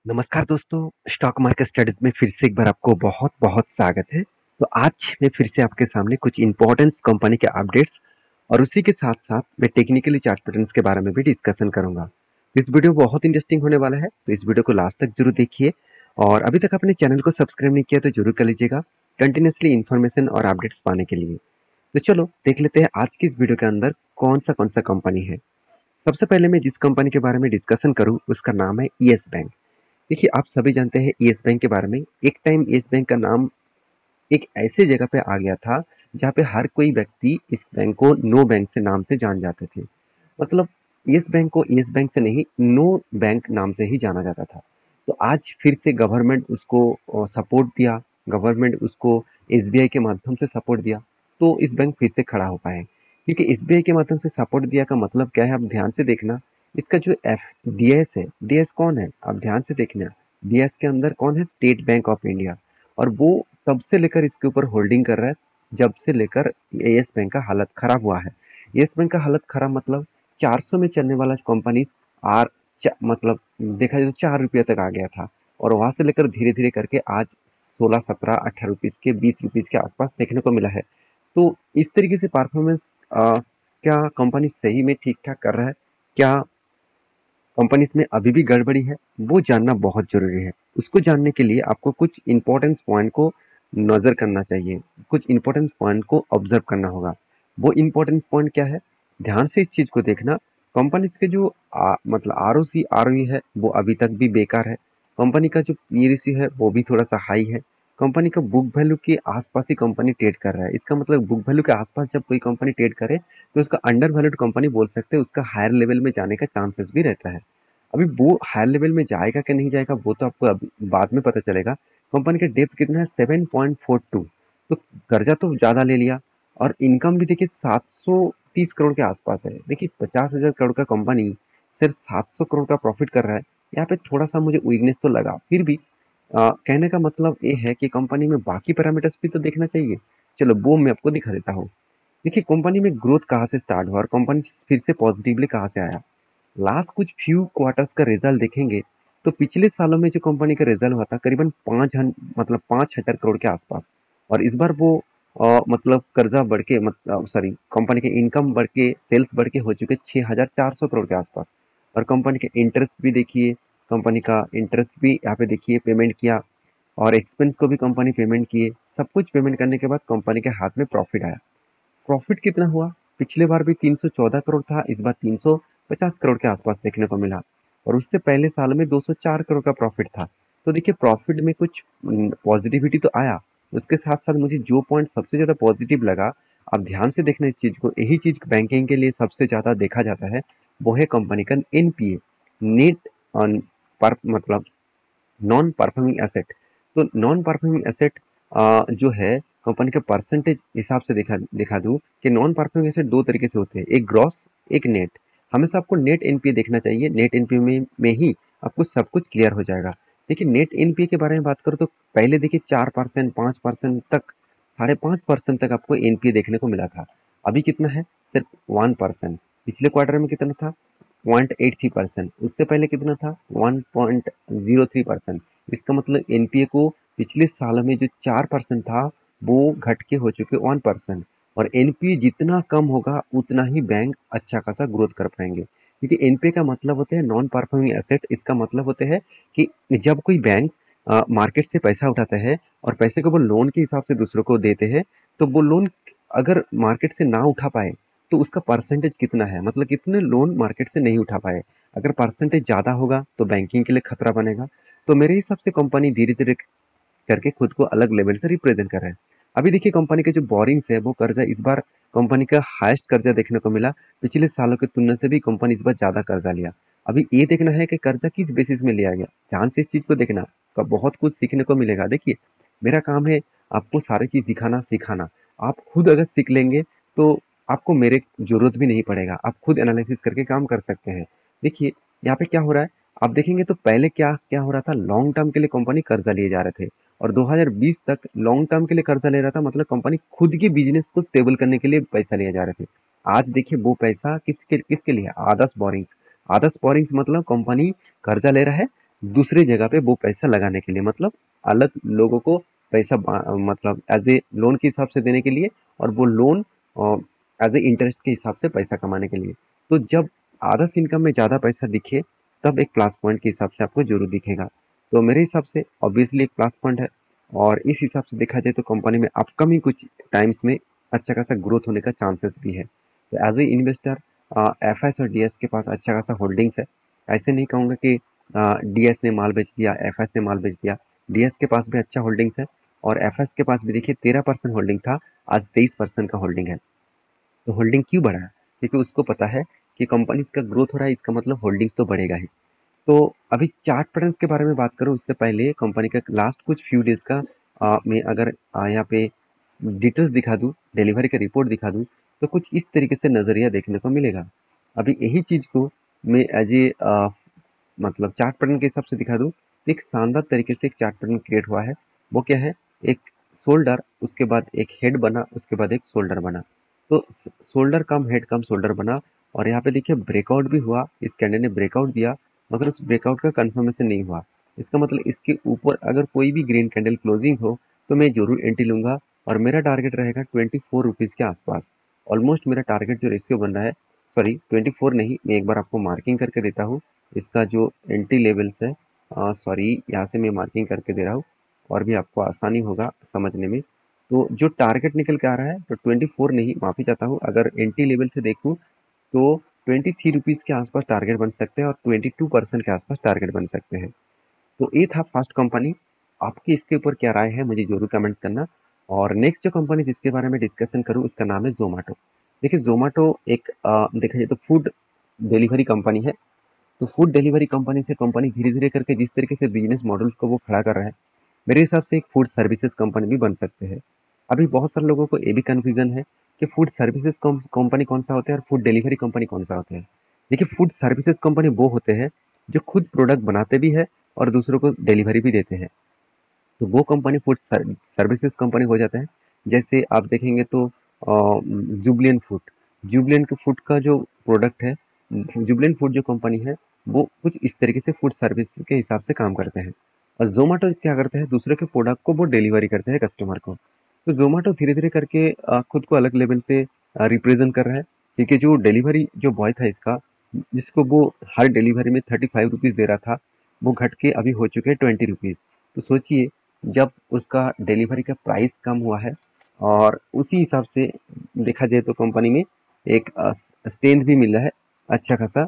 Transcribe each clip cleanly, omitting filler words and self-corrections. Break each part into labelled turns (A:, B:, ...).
A: नमस्कार दोस्तों, stock market studies में फिर से एक बार आपको बहुत-बहुत स्वागत है। तो आज मैं फिर से आपके सामने कुछ इम्पोर्टेंस कंपनी के अपडेट्स और उसी के साथ-साथ मैं टेक्निकली चार्ट पैटर्न्स के बारे में भी डिस्कशन करूँगा। इस वीडियो बहुत इंटरेस्टिंग होने वाला है, तो इस वीडियो को लास्ट तक ज़रूर देखिए और अभी तक आपने चैनल को सब्सक्राइब नहीं किया तो ज़रूर कर लीजिएगा, कंटिन्यूअसली इन्फॉर्मेशन और अपडेट्स पाने के लिए। तो चलो देख लेते हैं आज की इस वीडियो के अंदर कौन-सा कंपनी है। सबसे पहले मैं जिस कंपनी के बारे में डिस्कशन करूँ, उसका नाम है येस बैंक। देखिए, आप सभी जानते हैं येस बैंक के बारे में। एक टाइम येस बैंक का नाम एक ऐसे जगह पे आ गया था, जहाँ पे हर कोई व्यक्ति इस बैंक को नो बैंक से नाम से जान जाते थे। मतलब येस बैंक को येस बैंक से नहीं, नो बैंक नाम से ही जाना जाता था। तो आज फिर से गवर्नमेंट उसको सपोर्ट दिया, गवर्नमेंट उसको एसबीआई के माध्यम से सपोर्ट दिया, तो इस बैंक फिर से खड़ा हो पाए। क्योंकि एसबीआई के माध्यम से सपोर्ट दिया का मतलब क्या है, आप ध्यान से देखना। इसका जो एफ डीएस है, डीएस कौन है आप ध्यान से देखना। डीएस के अंदर कौन है, स्टेट बैंक ऑफ इंडिया। और वो तब से लेकर इसके ऊपर होल्डिंग कर रहा है जब से लेकर येस बैंक का हालत खराब हुआ है। येस बैंक का हालत खराब मतलब 400 में चलने वाला कंपनीज आर मतलब देखा जाए तो 4 रुपये तक आ गया था और वहां से लेकर धीरे धीरे करके आज 16, 17, 18 रुपीज के 20 रुपीज के आसपास देखने को मिला है। तो इस तरीके से परफॉर्मेंस क्या कंपनी सही में ठीक ठाक कर रहा है, क्या कंपनी में अभी भी गड़बड़ी है, वो जानना बहुत जरूरी है। उसको जानने के लिए आपको कुछ इंपॉर्टेंस पॉइंट को नजर करना चाहिए, कुछ इंपॉर्टेंस पॉइंट को ऑब्जर्व करना होगा। वो इंपॉर्टेंस पॉइंट क्या है, ध्यान से इस चीज को देखना। कंपनी के जो मतलब आरओसी आरओई है वो अभी तक भी बेकार है। कंपनी का जो पी रेशियो है वो भी थोड़ा सा हाई है। कंपनी का बुक वैल्यू के आसपास ही कंपनी ट्रेड कर रहा है। इसका मतलब बुक वैल्यू के आसपास जब कोई कंपनी ट्रेड करे तो उसका अंडर वैल्यूड कंपनी बोल सकते हैं, उसका हायर लेवल में जाने का चांसेस भी रहता है। अभी वो हायर लेवल में जाएगा कि नहीं जाएगा वो तो आपको अभी बाद में पता चलेगा। कंपनी का डेप्थ कितना है, 7.42। तो कर्जा तो ज़्यादा ले लिया और इनकम भी देखिए 730 करोड़ के आसपास है। देखिए 50,000 करोड़ का कंपनी सिर्फ 700 करोड़ का प्रॉफिट कर रहा है। यहाँ पे थोड़ा सा मुझे वीकनेस तो लगा, फिर भी कहने का मतलब ये है कि कंपनी में बाकी पैरामीटर्स भी तो देखना चाहिए। चलो वो मैं आपको दिखा देता हूँ। देखिए कंपनी में ग्रोथ कहाँ से स्टार्ट हुआ और कंपनी फिर से पॉजिटिवली कहाँ से आया। लास्ट कुछ फ्यू क्वार्टर्स का रिजल्ट देखेंगे तो पिछले सालों में जो कंपनी का रिजल्ट हुआ था करीबन 5,000 करोड़ के आसपास। और इस बार वो मतलब कर्जा बढ़ के मतलब सॉरी कंपनी के इनकम बढ़ के सेल्स बढ़ के हो चुके 6,400 करोड़ के आसपास। और कंपनी के इंटरेस्ट भी देखिए, कंपनी का इंटरेस्ट भी यहाँ पे देखिए पेमेंट किया और एक्सपेंस को भी कंपनी पेमेंट किए। सब कुछ पेमेंट करने के बाद कंपनी के हाथ में प्रॉफिट आया। प्रॉफिट कितना हुआ, पिछले बार भी 314 करोड़ था, इस बार 350 करोड़ के आसपास देखने को मिला। और उससे पहले साल में 204 करोड़ का प्रॉफिट था। तो देखिए प्रॉफिट में कुछ पॉजिटिविटी तो आया। उसके साथ साथ मुझे जो पॉइंट सबसे ज़्यादा पॉजिटिव लगा, आप ध्यान से देखना इस चीज़ को, यही चीज़ बैंकिंग के लिए सबसे ज़्यादा देखा जाता है, वो है कंपनी का एनपीए, नेट ऑन पर मतलब नॉन परफॉर्मिंग एसेट। तो नॉन परफॉर्मिंग एसेट जो है कंपनी का परसेंटेज हिसाब से देखा दिखा दूं कि नॉन परफॉर्मिंग एसेट दो तरीके से होते हैं, एक ग्रॉस एक नेट। हमेशा आपको नेट एनपीए देखना चाहिए। नेट एनपीए में ही आपको सब कुछ क्लियर हो जाएगा। देखिए नेट एनपीए के बारे में बात करूँ तो पहले देखिए 4%, 5% तक, 5.5% तक आपको एनपीए देखने को मिला था। अभी कितना है, सिर्फ 1%। पिछले क्वार्टर में कितना था, 0.83%। उससे पहले कितना था, 1.03%। इसका मतलब एनपीए को पिछले साल में जो 4% था वो घट के हो चुके 1%। और एनपीए जितना कम होगा उतना ही बैंक अच्छा खासा ग्रोथ कर पाएंगे, क्योंकि एनपीए का मतलब होते हैं नॉन परफॉर्मिंग एसेट। इसका मतलब होते हैं कि जब कोई बैंक मार्केट से पैसा उठाता है और पैसे को वो लोन के हिसाब से दूसरों को देते हैं, तो वो लोन अगर मार्केट से ना उठा पाए तो उसका परसेंटेज कितना है, मतलब कितने लोन मार्केट से नहीं उठा पाए। अगर परसेंटेज ज़्यादा होगा तो बैंकिंग के लिए खतरा बनेगा। तो मेरे हिसाब से कंपनी धीरे धीरे करके खुद को अलग लेवल से रिप्रेजेंट कर रहा है। अभी देखिए कंपनी के जो बोरिंग्स है वो कर्जा इस बार कंपनी का हाईएस्ट कर्जा देखने को मिला। पिछले सालों की तुलना से भी कंपनी इस बार ज़्यादा कर्जा लिया। अभी ये देखना है कि कर्जा किस बेसिस में लिया गया, ध्यान से इस चीज़ को देखना, का बहुत कुछ सीखने को मिलेगा। देखिए मेरा काम है आपको सारी चीज़ दिखाना सिखाना। आप खुद अगर सीख लेंगे तो आपको मेरे जरूरत भी नहीं पड़ेगा, आप खुद एनालिसिस करके काम कर सकते हैं। देखिए यहाँ पे क्या हो रहा है, आप देखेंगे तो पहले क्या क्या हो रहा था, लॉन्ग टर्म के लिए कंपनी कर्जा लिए जा रहे थे और 2020 तक लॉन्ग टर्म के लिए कर्जा ले रहा था, मतलब कंपनी खुद के बिजनेस को स्टेबल करने के लिए पैसा लिए जा रहे थे। आज देखिए वो पैसा किसके किसके लिए, आदर्श बोरिंग्स। आदर्श बोरिंग्स मतलब कंपनी कर्जा ले रहा है दूसरी जगह पे वो पैसा लगाने के लिए, मतलब अलग लोगों को पैसा मतलब एज ए लोन के हिसाब से देने के लिए, और वो लोन एज ए इंटरेस्ट के हिसाब से पैसा कमाने के लिए। तो जब आदर्श इनकम में ज़्यादा पैसा दिखे तब एक प्लस पॉइंट के हिसाब से आपको जरूर दिखेगा। तो मेरे हिसाब से ऑब्वियसली एक प्लस पॉइंट है। और इस हिसाब से देखा जाए तो कंपनी में अपकमिंग कुछ टाइम्स में अच्छा खासा ग्रोथ होने का चांसेस भी है। तो as a investor F S और डी एस के पास अच्छा खासा होल्डिंग्स है। ऐसे नहीं कहूँगा कि डीएस ने माल बेच दिया, एफएस ने माल बेच दिया। डीएस के पास भी अच्छा होल्डिंग्स है, और एफएस के पास भी देखिए 13% होल्डिंग था, आज 23% का होल्डिंग है। तो होल्डिंग क्यों बढ़ा है? क्योंकि उसको पता है कि कंपनी का ग्रोथ हो रहा है, इसका मतलब होल्डिंग्स तो बढ़ेगा ही। तो अभी चार्ट पैटर्न्स के बारे में बात करूँ उससे पहले कंपनी का लास्ट कुछ फ्यू डेज का मैं अगर यहाँ पे डिटेल्स दिखा दूँ, डिलीवरी का रिपोर्ट दिखा दूँ, तो कुछ इस तरीके से नज़रिया देखने को मिलेगा। अभी यही चीज़ को मैं एज ए मतलब चार्ट पैटर्न के हिसाब से दिखा दूँ, तो एक शानदार तरीके से एक चार्ट पैटर्न क्रिएट हुआ है। वो क्या है? एक शोल्डर, उसके बाद एक हेड बना, उसके बाद एक शोल्डर बना। तो शोल्डर कम हेड कम शोल्डर बना, और यहाँ पे देखिए ब्रेकआउट भी हुआ, इस कैंडल ने ब्रेकआउट दिया, मगर उस ब्रेकआउट का कंफर्मेशन नहीं हुआ। इसका मतलब इसके ऊपर अगर कोई भी ग्रीन कैंडल क्लोजिंग हो तो मैं जरूर एंट्री लूंगा, और मेरा टारगेट रहेगा 24 रुपीज़ के आसपास। ऑलमोस्ट मेरा टारगेट जो रेशियो बन रहा है, सॉरी 24 नहीं, मैं एक बार आपको मार्किंग करके देता हूँ। इसका जो एंट्री लेवल्स है, सॉरी यहाँ से मैं मार्किंग करके दे रहा हूँ और भी आपको आसानी होगा समझने में। तो जो टारगेट निकल के आ रहा है तो 24 नहीं, माफ़ी चाहता हूँ, अगर एंट्री लेवल से देखूँ तो 23 रुपीज़ के आसपास टारगेट बन सकते हैं, और 22% के आसपास टारगेट बन सकते हैं। तो ये था फर्स्ट कंपनी। आपकी इसके ऊपर क्या राय है मुझे जरूर कमेंट करना। और नेक्स्ट जो कंपनी जिसके बारे में डिस्कशन करूँ उसका नाम है जोमेटो। देखिए जोमेटो एक देखा जाए तो फूड डिलीवरी कंपनी है। तो फूड डिलीवरी कंपनी से कंपनी धीरे धीरे करके जिस तरीके से बिजनेस मॉडल्स को वो खड़ा कर रहा है, मेरे हिसाब से एक फूड सर्विसेज कंपनी भी बन सकते हैं। अभी बहुत सारे लोगों को ये भी कन्फ्यूजन है कि फूड सर्विसेज कंपनी कौन सा होता है और फूड डिलीवरी कंपनी कौन सा होता है। देखिए फूड सर्विसेज कंपनी वो होते हैं जो खुद प्रोडक्ट बनाते भी है और दूसरों को डिलीवरी भी देते हैं। तो वो कंपनी फूड सर्विसेज कंपनी हो जाता है। जैसे आप देखेंगे तो जुबलियन फूड, जुबलियन के फूड का जो प्रोडक्ट है, जुबलियन फूड जो कंपनी है वो कुछ इस तरीके से फूड सर्विस के हिसाब से काम करते हैं। और जोमेटो क्या करते हैं, दूसरे के प्रोडक्ट को वो डिलीवरी करते हैं कस्टमर को। तो जोमेटो धीरे धीरे करके खुद को अलग लेवल से रिप्रेजेंट कर रहा है, क्योंकि जो डिलीवरी जो बॉय था इसका, जिसको वो हर डिलीवरी में 35 रुपीज़ दे रहा था, वो घट के अभी हो चुके हैं 20 रुपीज़। तो सोचिए, जब उसका डिलीवरी का प्राइस कम हुआ है, और उसी हिसाब से देखा जाए तो कंपनी में एक स्ट्रेंथ भी मिल रहा है अच्छा खासा।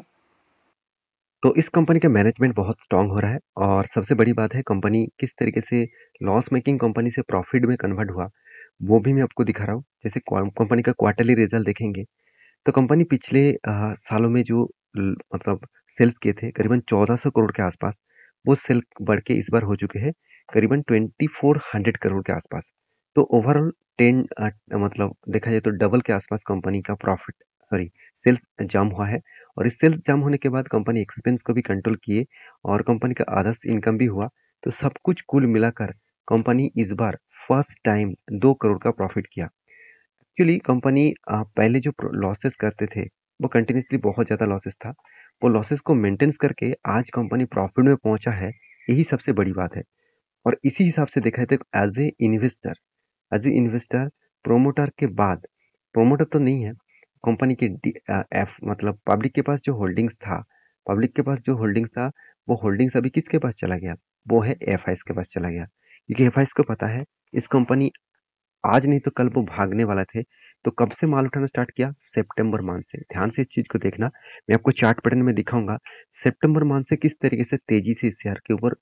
A: तो इस कंपनी का मैनेजमेंट बहुत स्ट्रांग हो रहा है, और सबसे बड़ी बात है कंपनी किस तरीके से लॉस मेकिंग कंपनी से प्रॉफिट में कन्वर्ट हुआ, वो भी मैं आपको दिखा रहा हूँ। जैसे कंपनी का क्वार्टरली रिजल्ट देखेंगे तो कंपनी पिछले सालों में जो मतलब सेल्स किए थे करीबन 1400 करोड़ के आसपास, वो सेल बढ़ के इस बार हो चुके हैं करीबन 2400 करोड़ के आसपास। तो ओवरऑल 10 मतलब देखा जाए तो डबल के आसपास कंपनी का प्रॉफिट, सॉरी, सेल्स जम हुआ है। और इस सेल्स जम होने के बाद कंपनी एक्सपेंस को भी कंट्रोल किए, और कंपनी का आदर्श इनकम भी हुआ। तो सब कुछ कुल मिलाकर कंपनी इस बार फर्स्ट टाइम 2 करोड़ का प्रॉफिट किया। एक्चुअली कंपनी पहले जो लॉसेस करते थे वो कंटिन्यूसली बहुत ज़्यादा लॉसेस था, वो लॉसेस को मेंटेन्स करके आज कंपनी प्रॉफिट में पहुंचा है, यही सबसे बड़ी बात है। और इसी हिसाब से देखा जाए तो एज ए इन्वेस्टर प्रोमोटर के बाद, प्रोमोटर तो नहीं है कंपनी के एफ मतलब पब्लिक के पास जो होल्डिंग्स था, पब्लिक के पास जो होल्डिंग्स था, वो होल्डिंग्स अभी किसके पास चला गया, वो है एफ के पास चला गया। क्योंकि एफ को पता है इस कंपनी आज नहीं तो कल वो भागने वाला थे। तो कब से माल उठाना स्टार्ट किया? सितंबर मंथ से। ध्यान से इस चीज को देखना, मैं आपको चार्ट पैटर्न में दिखाऊंगा सितंबर मंथ से किस तरीके से तेजी से इस शेयर के ऊपर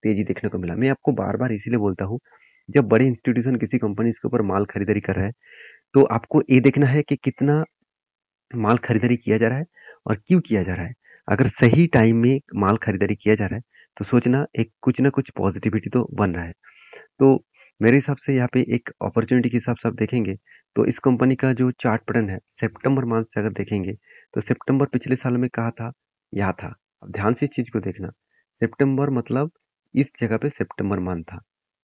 A: तेजी देखने को मिला। मैं आपको बार बार इसीलिए बोलता हूँ, जब बड़े इंस्टीट्यूशन किसी कंपनी के ऊपर माल खरीदारी कर रहा है तो आपको ये देखना है कि कितना माल खरीदारी किया जा रहा है और क्यों किया जा रहा है। अगर सही टाइम में माल खरीदारी किया जा रहा है तो सोचना एक कुछ ना कुछ पॉजिटिविटी तो बन रहा है। तो मेरे हिसाब से यहाँ पे एक अपॉर्चुनिटी के हिसाब से आप देखेंगे तो इस कंपनी का जो चार्ट पैटर्न है सितंबर मंथ से अगर देखेंगे तो सितंबर पिछले साल में कहा था, यहाँ था। अब ध्यान से इस चीज को देखना, सितंबर मतलब इस जगह पे सितंबर मंथ था,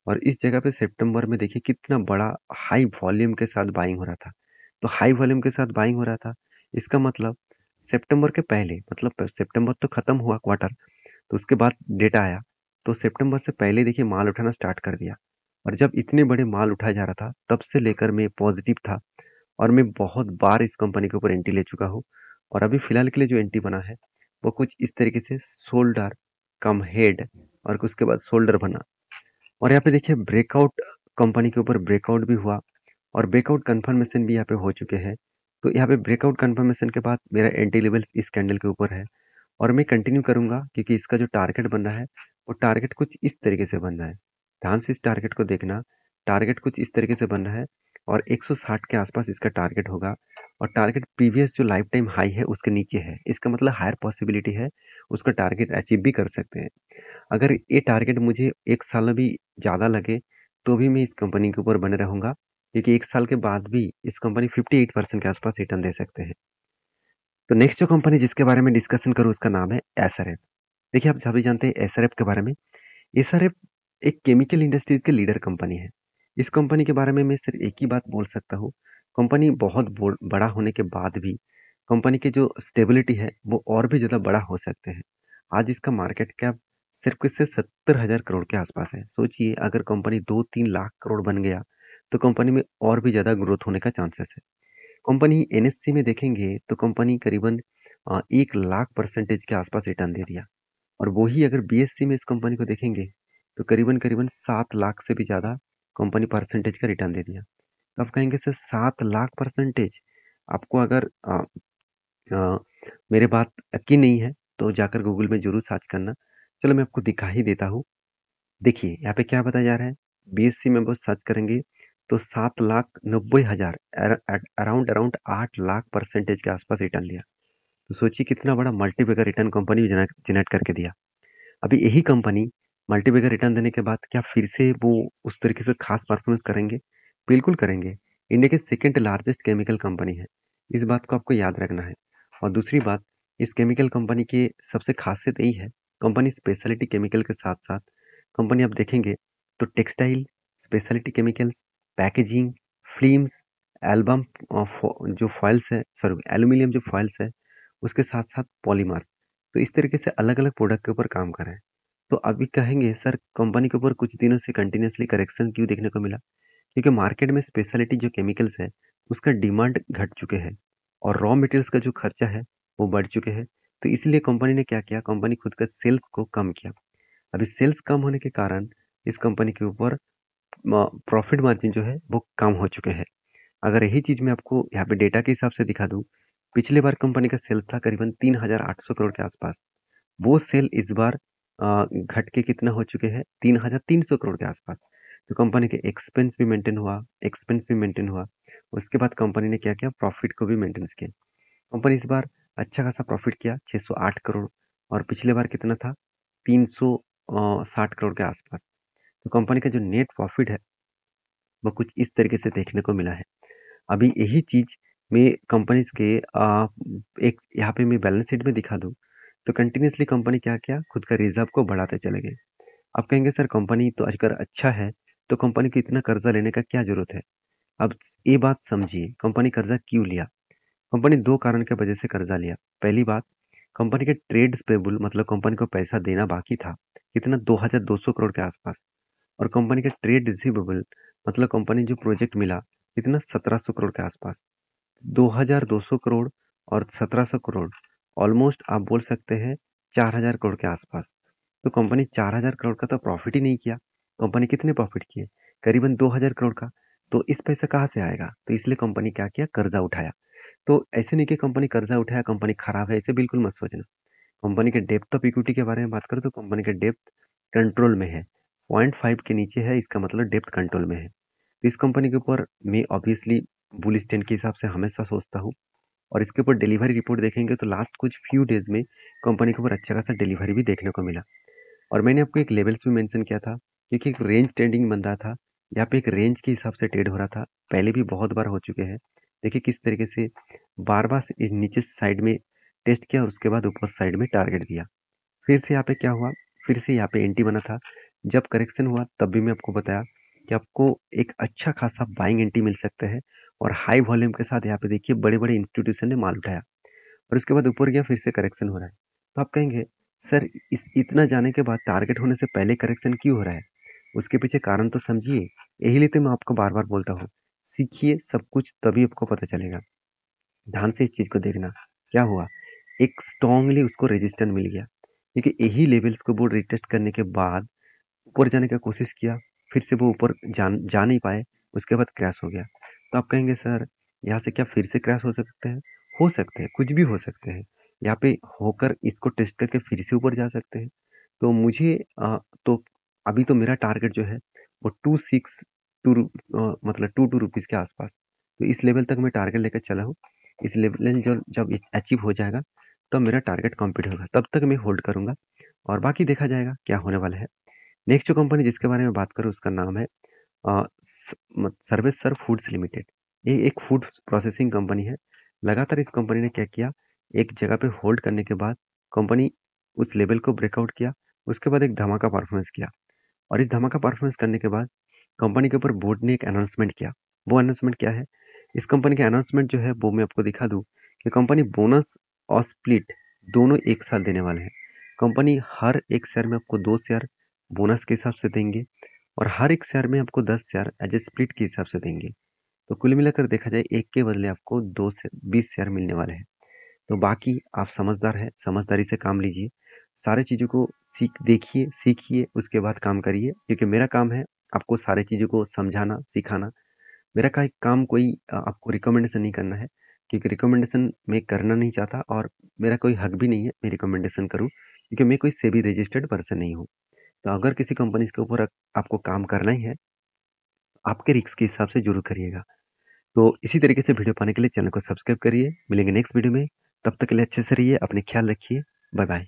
A: और इस जगह पे सितंबर में देखिए कितना बड़ा हाई वॉल्यूम के साथ बाइंग हो रहा था। तो हाई वॉल्यूम के साथ बाइंग हो रहा था, इसका मतलब सितंबर के पहले, मतलब सितंबर तो खत्म हुआ क्वार्टर, तो उसके बाद डेटा आया, तो सितंबर से पहले देखिए माल उठाना स्टार्ट कर दिया। और जब इतने बड़े माल उठाया जा रहा था तब से लेकर मैं पॉजिटिव था और मैं बहुत बार इस कंपनी के ऊपर एंटी ले चुका हूँ। और अभी फिलहाल के लिए जो एंटी बना है वो कुछ इस तरीके से शोल्डर कम हेड और उसके बाद शोल्डर बना। और यहाँ पे देखिए ब्रेकआउट कंपनी के ऊपर ब्रेकआउट भी हुआ और ब्रेकआउट कंफर्मेशन भी यहाँ पे हो चुके हैं। तो यहाँ पे ब्रेकआउट कंफर्मेशन के बाद मेरा एंटी लेवल्स इस कैंडल के ऊपर है और मैं कंटिन्यू करूंगा क्योंकि इसका जो टारगेट बन रहा है वो टारगेट कुछ इस तरीके से बन रहा है। ध्यान से इस टारगेट को देखना। टारगेट कुछ इस तरीके से बन रहा है और 160 के आसपास इसका टारगेट होगा। और टारगेट प्रीवियस जो लाइफ टाइम हाई है उसके नीचे है, इसका मतलब हायर पॉसिबिलिटी है उसका टारगेट अचीव भी कर सकते हैं। अगर ये टारगेट मुझे एक साल में भी ज़्यादा लगे तो भी मैं इस कंपनी के ऊपर बने रहूंगा क्योंकि एक साल के बाद भी इस कंपनी 58% के आसपास रिटर्न दे सकते हैं। तो नेक्स्ट जो कंपनी जिसके बारे में डिस्कशन करूँ उसका नाम है एसआरएफ। देखिए आप सभी जानते हैं एसआरएफ के बारे में। एसआरएफ एक केमिकल इंडस्ट्रीज के लीडर कंपनी है। इस कंपनी के बारे में मैं सिर्फ एक ही बात बोल सकता हूँ। कंपनी बहुत बड़ा होने के बाद भी कंपनी की जो स्टेबिलिटी है वो और भी ज़्यादा बड़ा हो सकते हैं। आज इसका मार्केट कैप सिर्फ किससे 70,000 करोड़ के आसपास है। सोचिए अगर कंपनी 2-3 लाख करोड़ बन गया तो कंपनी में और भी ज़्यादा ग्रोथ होने का चांसेस है। कंपनी एनएससी में देखेंगे तो कंपनी करीबन 1 लाख% के आसपास रिटर्न दे दिया। और वही अगर बीएससी में इस कंपनी को देखेंगे तो करीबन करीबन 7 लाख से भी ज़्यादा कंपनी परसेंटेज का रिटर्न दे दिया। तो आप कहेंगे सर 7 लाख%। आपको अगर अ, मेरे बात यकीन नहीं है तो जाकर गूगल में जरूर सर्च करना। चलो मैं आपको दिखा ही देता हूँ। देखिए यहाँ पे क्या बताया जा रहा है। बीएससी में बस सर्च करेंगे तो 7,90,000 अराउंड अराउंड 8 लाख% के आसपास रिटर्न दिया। तो सोचिए कितना बड़ा मल्टीबैगर रिटर्न कंपनी जनरेट करके दिया। अभी यही कंपनी मल्टीबैगर रिटर्न देने के बाद क्या फिर से वो उस तरीके से खास परफॉर्मेंस करेंगे? बिल्कुल करेंगे। इंडिया के सेकंड लार्जेस्ट केमिकल कंपनी है। इस बात को आपको याद रखना है। और दूसरी बात, इस केमिकल कंपनी की सबसे खासियत यही है, कंपनी स्पेशलिटी केमिकल के साथ साथ कंपनी आप देखेंगे तो textile, speciality chemicals, packaging, films, album जो फॉइल्स है, सॉरी एल्यूमिनियम जो फॉइल्स है, उसके साथ साथ पॉलीमर, तो इस तरीके से अलग अलग प्रोडक्ट के ऊपर काम कर रहे हैं। तो अभी कहेंगे सर कंपनी के ऊपर कुछ दिनों से कंटिन्यूसली करेक्शन क्यों देखने को मिला? क्योंकि मार्केट में स्पेशलिटी जो केमिकल्स है उसका डिमांड घट चुके हैं और रॉ मटेरियल्स का जो खर्चा है वो बढ़ चुके हैं। तो इसलिए कंपनी ने क्या किया, कंपनी खुद का सेल्स को कम किया। अभी सेल्स कम होने के कारण इस कंपनी के ऊपर प्रॉफिट मार्जिन जो है वो कम हो चुके हैं। अगर यही चीज मैं आपको यहाँ पे डेटा के हिसाब से दिखा दूं, पिछले बार कंपनी का सेल्स था करीबन 3,800 करोड़ के आसपास। वो सेल इस बार घट के कितना हो चुके हैं, 3,300 करोड़ के आसपास। तो कंपनी के एक्सपेंस भी मेंटेन हुआ। उसके बाद कंपनी ने क्या किया, प्रॉफिट को भी मेंटेन किया। कंपनी इस बार अच्छा खासा प्रॉफिट किया 608 करोड़ और पिछले बार कितना था, 360 करोड़ के आसपास। तो कंपनी का जो नेट प्रॉफिट है वो कुछ इस तरीके से देखने को मिला है। अभी यही चीज मैं कंपनीज के एक यहाँ पे मैं बैलेंस शीट में दिखा दूं तो कंटिन्यूसली कंपनी क्या किया, खुद का रिजर्व को बढ़ाते चले गए। अब कहेंगे सर कंपनी तो अगर अच्छा है तो कंपनी को इतना कर्जा लेने का क्या जरूरत है? अब ये बात समझिए, कंपनी कर्जा क्यों लिया। कंपनी दो कारण के वजह से कर्जा लिया। पहली बात, कंपनी के ट्रेड्स पेबल मतलब कंपनी को पैसा देना बाकी था कितना, 2,200 करोड़ के आसपास। और कंपनी के ट्रेड रिसीवेबल मतलब कंपनी जो प्रोजेक्ट मिला कितना, 1,700 करोड़ के आसपास। 2,200 करोड़ और 1,700 करोड़, ऑलमोस्ट आप बोल सकते हैं 4,000 करोड़ के आसपास। तो कंपनी 4,000 करोड़ का तो प्रॉफिट ही नहीं किया। कंपनी कितने प्रॉफिट किए, करीबन 2,000 करोड़ का। तो इस पैसा कहाँ से आएगा? तो इसलिए कंपनी क्या किया, कर्जा उठाया। तो ऐसे नहीं कि कंपनी कर्जा उठाया कंपनी खराब है, ऐसे बिल्कुल मत सोचना। कंपनी के डेप्थ ऑफ इक्विटी के बारे में बात करें तो कंपनी के डेप्थ कंट्रोल में है, 0.5 के नीचे है, इसका मतलब डेप्थ कंट्रोल में है। तो इस कंपनी के ऊपर मैं ऑब्वियसली बुल स्टैंड के हिसाब से हमेशा सोचता हूँ। और इसके ऊपर डिलीवरी रिपोर्ट देखेंगे तो लास्ट कुछ फ्यू डेज में कंपनी के ऊपर अच्छा खासा डिलीवरी भी देखने को मिला। और मैंने आपको एक लेवल्स भी मेंशन किया था क्योंकि एक रेंज ट्रेडिंग बन रहा था। यहाँ पे एक रेंज के हिसाब से ट्रेड हो रहा था, पहले भी बहुत बार हो चुके हैं। देखिए किस तरीके से बार बार इस नीचे साइड में टेस्ट किया और उसके बाद ऊपर साइड में टारगेट दिया। फिर से यहाँ पे क्या हुआ, फिर से यहाँ पे एंटी बना था। जब करेक्शन हुआ तब भी मैं आपको बताया कि आपको एक अच्छा खासा बाइंग एंटी मिल सकता है। और हाई वॉल्यूम के साथ यहाँ पे देखिए बड़े बड़े इंस्टीट्यूशन ने माल उठाया और उसके बाद ऊपर गया, फिर से करेक्शन हो रहा है। तो आप कहेंगे सर इस इतना जाने के बाद टारगेट होने से पहले करेक्शन क्यों हो रहा है? उसके पीछे कारण तो समझिए। यही लिए तो मैं आपको बार-बार बोलता हूँ, सीखिए सब कुछ तभी आपको पता चलेगा। ध्यान से इस चीज़ को देखना। क्या हुआ? एक स्ट्रांगली उसको रेजिस्टेंस मिल गया, क्योंकि यही लेवल्स को वो रिटेस्ट करने के बाद ऊपर जाने का कोशिश किया, फिर से वो ऊपर जा नहीं पाए, उसके बाद क्रैश हो गया। तो आप कहेंगे सर यहाँ से क्या फिर से क्रैश हो सकते हैं? हो सकते हैं, कुछ भी हो सकते हैं। यहाँ पे होकर इसको टेस्ट करके फिर से ऊपर जा सकते हैं। तो मुझे तो अभी तो मेरा टारगेट जो है वो 26 मतलब 22 रुपीज़ के आसपास। तो इस लेवल तक मैं टारगेट लेकर चला हूँ। इस लेवल जब अचीव हो जाएगा तब मेरा टारगेट कंप्लीट होगा। तब तक मैं होल्ड करूँगा और बाकी देखा जाएगा क्या होने वाला है। नेक्स्ट जो कंपनी जिसके बारे में बात करूँ उसका नाम है सर्वेसर फूड्स लिमिटेड। ये एक फूड प्रोसेसिंग कंपनी है। लगातार इस कंपनी ने क्या किया, एक जगह पे होल्ड करने के बाद कंपनी उस लेवल को ब्रेकआउट किया, उसके बाद एक धमाका परफॉर्मेंस किया और इस धमाका परफॉर्मेंस करने के बाद कंपनी के ऊपर बोर्ड ने एक अनाउंसमेंट किया। वो अनाउंसमेंट क्या है? इस कंपनी का अनाउंसमेंट जो है वो मैं आपको दिखा दूँ कि कंपनी बोनस और स्प्लिट दोनों एक साथ देने वाले हैं। कंपनी हर एक शेयर में आपको 2 शेयर बोनस के हिसाब से देंगे और हर एक शेयर में आपको 10 शेयर एज ए स्प्लिट के हिसाब से देंगे। तो कुल मिलाकर देखा जाए एक के बदले आपको 2 से 20 शेयर मिलने वाले हैं। तो बाकी आप समझदार हैं, समझदारी से काम लीजिए। सारी चीज़ों को देखिए, सीखिए, उसके बाद काम करिए, क्योंकि मेरा काम है आपको सारी चीज़ों को समझाना, सिखाना। मेरा काम कोई आपको रिकमेंडेशन नहीं करना है, क्योंकि रिकमेंडेशन मैं करना नहीं चाहता और मेरा कोई हक भी नहीं है मैं रिकमेंडेशन करूँ, क्योंकि मैं कोई सेबी रजिस्टर्ड पर्सन नहीं हूँ। तो अगर किसी कंपनी के ऊपर आपको काम करना ही है, आपके रिस्क के हिसाब से ज़रूर करिएगा। तो इसी तरीके से वीडियो पाने के लिए चैनल को सब्सक्राइब करिए। मिलेंगे नेक्स्ट वीडियो में, तब तक के लिए अच्छे से रहिए, अपने ख्याल रखिए। Bye bye.